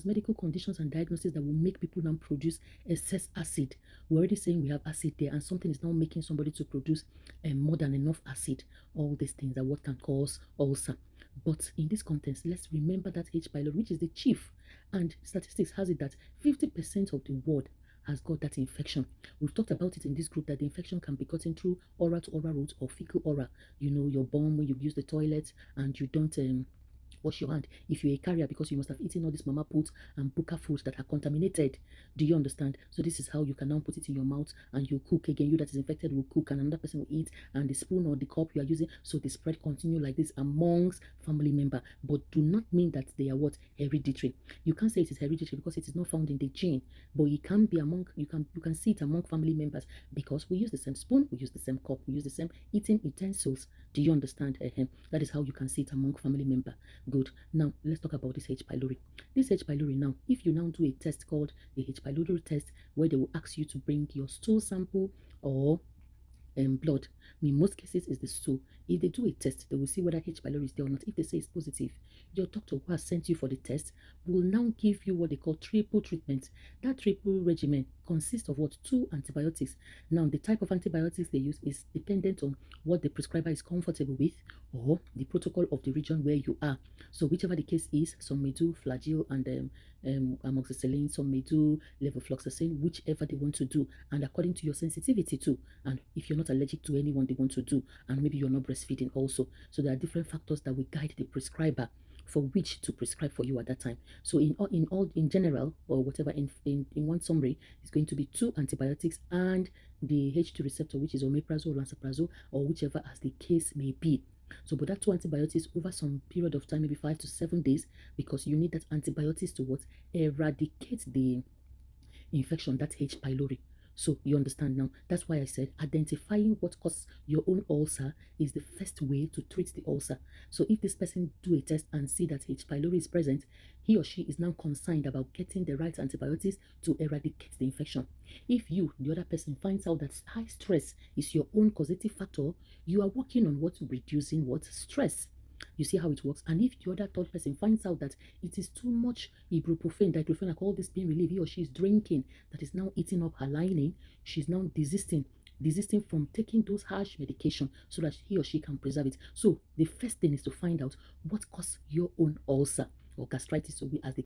medical conditions and diagnoses that will make people now produce excess acid. We're already saying we have acid there, and something is now making somebody to produce more than enough acid. All these things are what can cause ulcer. But in this context, let's remember that H. pylori, which is the chief, and statistics has it that 50% of the world has got that infection. We've talked about it in this group that the infection can be gotten through oral to oral route or fecal oral. You know, your bum when you use the toilet and you don't wash your hand if you're a carrier, because you must have eaten all these mama put and buka foods that are contaminated. Do you understand? So this is how you can now put it in your mouth and you cook again. You that is infected will cook and another person will eat, and the spoon or the cup you are using, so the spread continue like this amongst family member, but do not mean that they are what? Hereditary. You can't say it is hereditary because it is not found in the gene, but it can be among, you can see it among family members because we use the same spoon, we use the same cup, we use the same eating utensils. Do you understand? That is how you can see it among family member. Good. Now let's talk about this H. pylori. This H. pylori now, if you now do a test called the H. pylori test, where they will ask you to bring your stool sample or blood. In most cases, is the stool. If they do a test, they will see whether H. pylori is there or not. If they say it's positive, your doctor who has sent you for the test will now give you what they call triple treatment. That triple regimen consists of what? 2 antibiotics. Now, the type of antibiotics they use is dependent on what the prescriber is comfortable with or the protocol of the region where you are. So, whichever the case is, some may do flagyl and amoxicillin, some may do levofloxacin, whichever they want to do, and according to your sensitivity too. And if you're not allergic to anyone they want to do, and maybe you're not breastfeeding also. So there are different factors that will guide the prescriber for which to prescribe for you at that time. So in general, or whatever, in one summary, it's going to be 2 antibiotics and the H2 receptor, which is omeprazole, lansoprazole, or whichever as the case may be. So, but that 2 antibiotics over some period of time, maybe 5 to 7 days, because you need that antibiotics to what? Eradicate the infection, that H. pylori. So you understand now. That's why I said identifying what causes your own ulcer is the first way to treat the ulcer. So if this person do a test and see that H. pylori is present, he or she is now concerned about getting the right antibiotics to eradicate the infection. If you, the other person, finds out that high stress is your own causative factor, you are working on what? Reducing what? Stress. You see how it works. And if the other third person finds out that it is too much ibuprofen, diclofenac, all this pain relief he or she is drinking that is now eating up her lining, she's now desisting from taking those harsh medication so that he or she can preserve it. So the first thing is to find out what causes your own ulcer or gastritis, so we as the